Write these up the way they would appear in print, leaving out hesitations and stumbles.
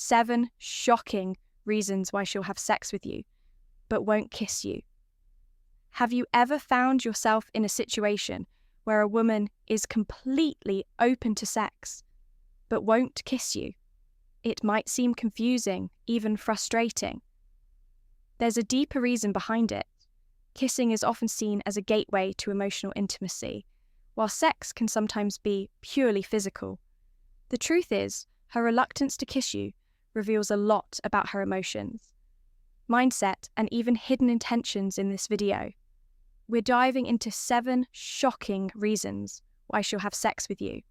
7 shocking reasons why she'll have sex with you, but won't kiss you. Have you ever found yourself in a situation where a woman is completely open to sex, but won't kiss you? It might seem confusing, even frustrating. There's a deeper reason behind it. Kissing is often seen as a gateway to emotional intimacy, while sex can sometimes be purely physical. The truth is, her reluctance to kiss you reveals a lot about her emotions, mindset, and even hidden intentions in this video. We're diving into 7 shocking reasons why she'll have sex with you,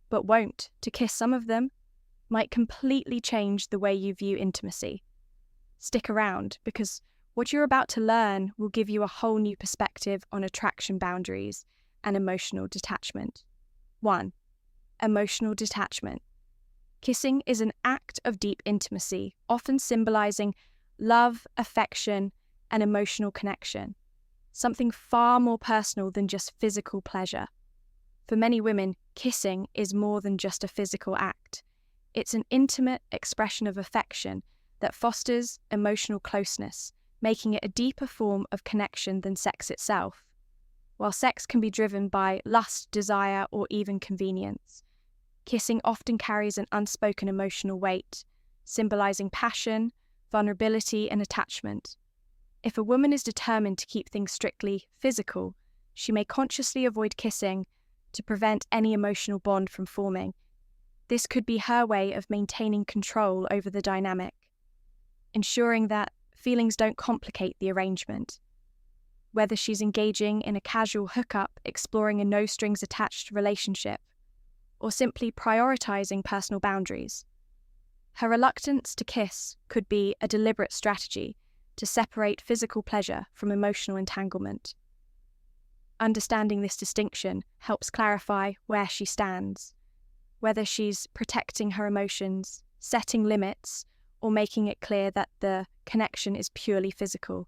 but won't. To kiss some of them might completely change the way you view intimacy. Stick around, because what you're about to learn will give you a whole new perspective on attraction boundaries and emotional detachment. 1. Emotional detachment. Kissing is an act of deep intimacy, often symbolizing love, affection, and emotional connection, something far more personal than just physical pleasure. For many women, kissing is more than just a physical act. It's an intimate expression of affection that fosters emotional closeness, making it a deeper form of connection than sex itself. While sex can be driven by lust, desire, or even convenience, kissing often carries an unspoken emotional weight, symbolizing passion, vulnerability, and attachment. If a woman is determined to keep things strictly physical, she may consciously avoid kissing to prevent any emotional bond from forming. This could be her way of maintaining control over the dynamic, ensuring that feelings don't complicate the arrangement. Whether she's engaging in a casual hookup, exploring a no-strings-attached relationship, or simply prioritizing personal boundaries, her reluctance to kiss could be a deliberate strategy to separate physical pleasure from emotional entanglement. Understanding this distinction helps clarify where she stands, whether she's protecting her emotions, setting limits, or making it clear that the connection is purely physical.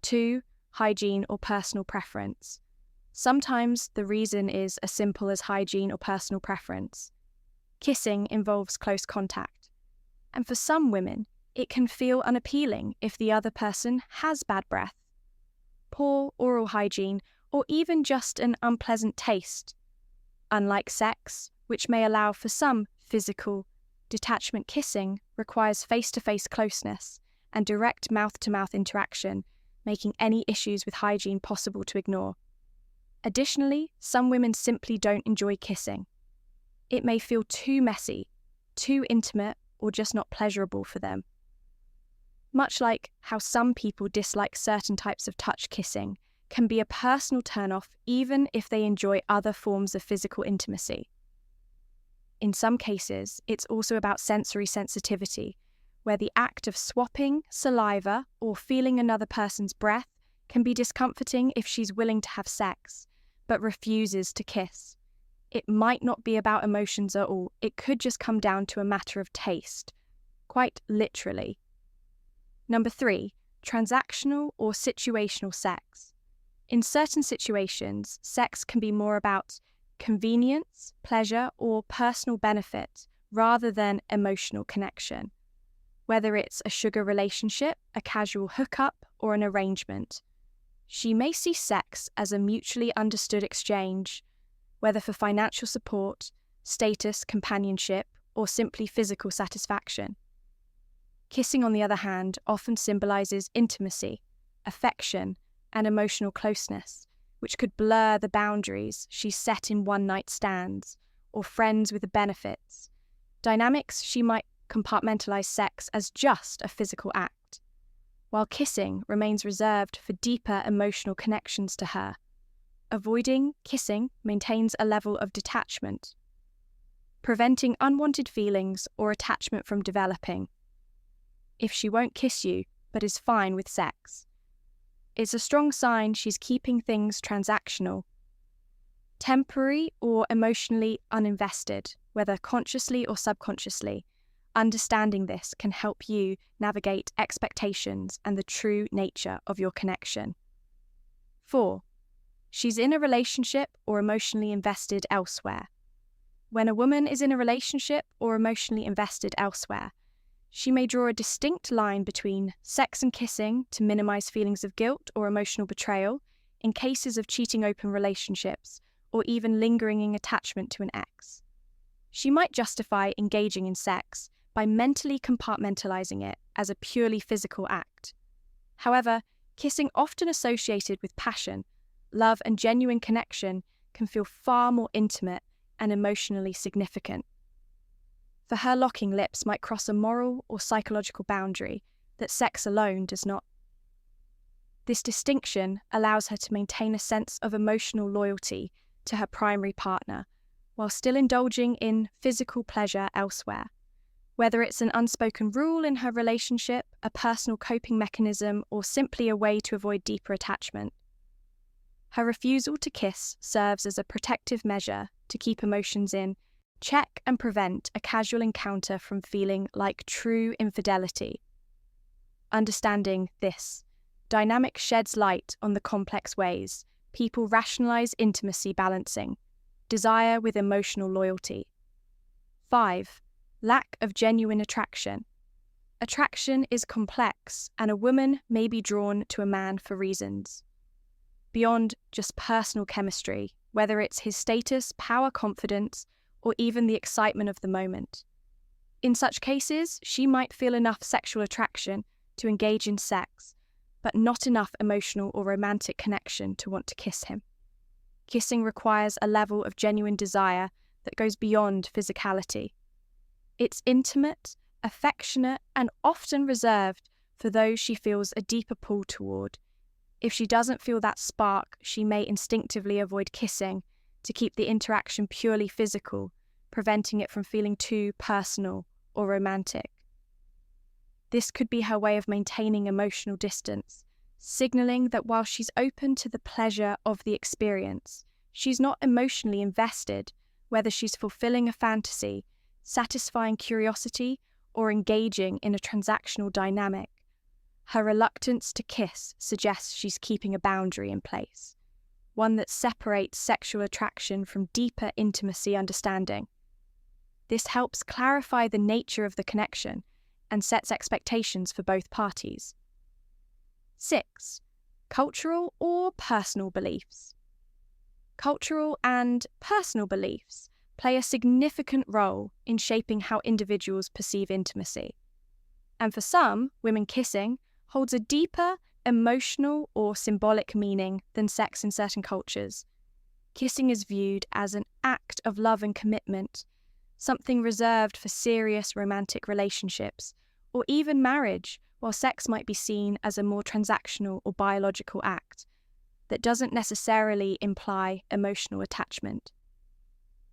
2. Hygiene or personal preference. Sometimes the reason is as simple as hygiene or personal preference. Kissing involves close contact, and for some women, it can feel unappealing if the other person has bad breath, poor oral hygiene, or even just an unpleasant taste. Unlike sex, which may allow for some physical detachment, kissing requires face-to-face closeness and direct mouth-to-mouth interaction, making any issues with hygiene possible to ignore. Additionally, some women simply don't enjoy kissing. It may feel too messy, too intimate, or just not pleasurable for them. Much like how some people dislike certain types of touch, kissing can be a personal turn-off even if they enjoy other forms of physical intimacy. In some cases, it's also about sensory sensitivity, where the act of swapping saliva or feeling another person's breath can be discomforting if she's willing to have sex, but refuses to kiss. It might not be about emotions at all. It could just come down to a matter of taste, quite literally. 3. Transactional or situational sex. In certain situations, sex can be more about convenience, pleasure, or personal benefit rather than emotional connection. Whether it's a sugar relationship, a casual hookup, or an arrangement, she may see sex as a mutually understood exchange, whether for financial support, status, companionship, or simply physical satisfaction. Kissing, on the other hand, often symbolizes intimacy, affection, and emotional closeness, which could blur the boundaries she's set in one-night stands or friends with the benefits. Dynamics she might compartmentalize sex as just a physical act, while kissing remains reserved for deeper emotional connections to her. Avoiding kissing maintains a level of detachment, preventing unwanted feelings or attachment from developing. If she won't kiss you, but is fine with sex, it's a strong sign she's keeping things transactional, temporary or emotionally uninvested, whether consciously or subconsciously. Understanding this can help you navigate expectations and the true nature of your connection. 4. She's in a relationship or emotionally invested elsewhere. When a woman is in a relationship or emotionally invested elsewhere, She may draw a distinct line between sex and kissing to minimize feelings of guilt or emotional betrayal in cases of cheating open relationships or even lingering attachment to an ex. She might justify engaging in sex by mentally compartmentalizing it as a purely physical act. However, kissing, often associated with passion, love, and genuine connection, can feel far more intimate and emotionally significant. For her, locking lips might cross a moral or psychological boundary that sex alone does not. This distinction allows her to maintain a sense of emotional loyalty to her primary partner while still indulging in physical pleasure elsewhere. Whether it's an unspoken rule in her relationship, a personal coping mechanism, or simply a way to avoid deeper attachment. Her refusal to kiss serves as a protective measure to keep emotions in check and prevent a casual encounter from feeling like true infidelity. Understanding this dynamic sheds light on the complex ways people rationalize intimacy balancing desire with emotional loyalty. 5. Lack of genuine attraction. Attraction is complex, and a woman may be drawn to a man for reasons beyond just personal chemistry, whether it's his status, power, confidence, or even the excitement of the moment. In such cases, she might feel enough sexual attraction to engage in sex, but not enough emotional or romantic connection to want to kiss him. Kissing requires a level of genuine desire that goes beyond physicality. It's intimate, affectionate, and often reserved for those she feels a deeper pull toward. If she doesn't feel that spark, she may instinctively avoid kissing to keep the interaction purely physical, preventing it from feeling too personal or romantic. This could be her way of maintaining emotional distance, signaling that while she's open to the pleasure of the experience, she's not emotionally invested, whether she's fulfilling a fantasy, satisfying curiosity, or engaging in a transactional dynamic. Her reluctance to kiss suggests she's keeping a boundary in place, one that separates sexual attraction from deeper intimacy understanding. This helps clarify the nature of the connection and sets expectations for both parties. 6. Cultural or personal beliefs. Cultural and personal beliefs play a significant role in shaping how individuals perceive intimacy. And for some, women kissing holds a deeper emotional or symbolic meaning than sex in certain cultures. Kissing is viewed as an act of love and commitment, something reserved for serious romantic relationships, or even marriage, while sex might be seen as a more transactional or biological act that doesn't necessarily imply emotional attachment.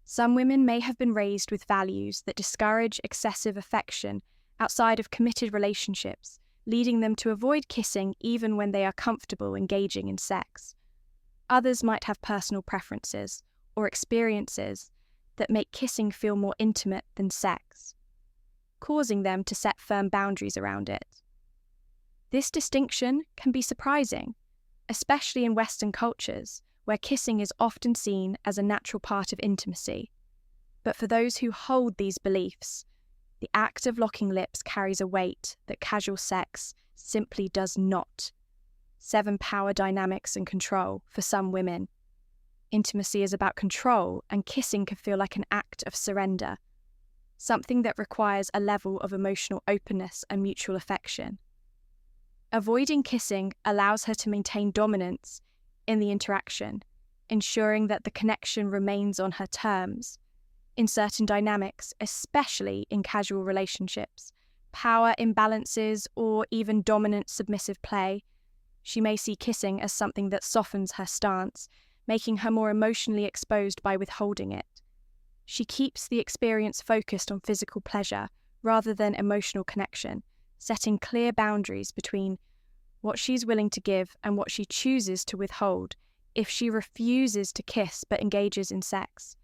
Some women may have been raised with values that discourage excessive affection outside of committed relationships, leading them to avoid kissing even when they are comfortable engaging in sex. Others might have personal preferences or experiences that make kissing feel more intimate than sex, causing them to set firm boundaries around it. This distinction can be surprising, especially in Western cultures, where kissing is often seen as a natural part of intimacy. But for those who hold these beliefs, the act of locking lips carries a weight that casual sex simply does not. 7. Power dynamics and control for some women. Intimacy is about control, and kissing can feel like an act of surrender, something that requires a level of emotional openness and mutual affection. Avoiding kissing allows her to maintain dominance in the interaction, ensuring that the connection remains on her terms. In certain dynamics, especially in casual relationships, power imbalances, or even dominant submissive play, she may see kissing as something that softens her stance, making her more emotionally exposed by withholding it. She keeps the experience focused on physical pleasure rather than emotional connection, setting clear boundaries between what she's willing to give and what she chooses to withhold. If she refuses to kiss but engages in sex,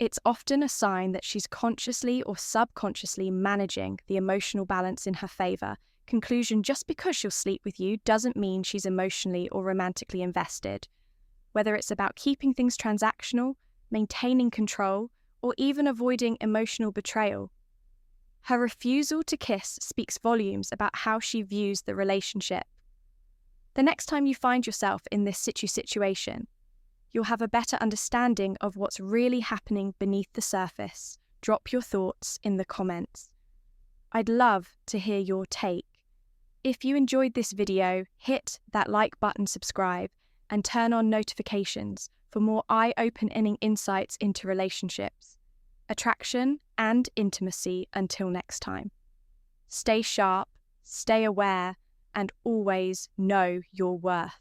it's often a sign that she's consciously or subconsciously managing the emotional balance in her favor. Conclusion: just because she'll sleep with you doesn't mean she's emotionally or romantically invested. Whether it's about keeping things transactional, maintaining control, or even avoiding emotional betrayal, Her refusal to kiss speaks volumes about how she views the relationship. The next time you find yourself in this situation, you'll have a better understanding of what's really happening beneath the surface. Drop your thoughts in the comments. I'd love to hear your take. If you enjoyed this video, hit that like button, subscribe, and turn on notifications for more eye-opening insights into relationships, attraction, and intimacy. Until next time, stay sharp, stay aware, and always know your worth.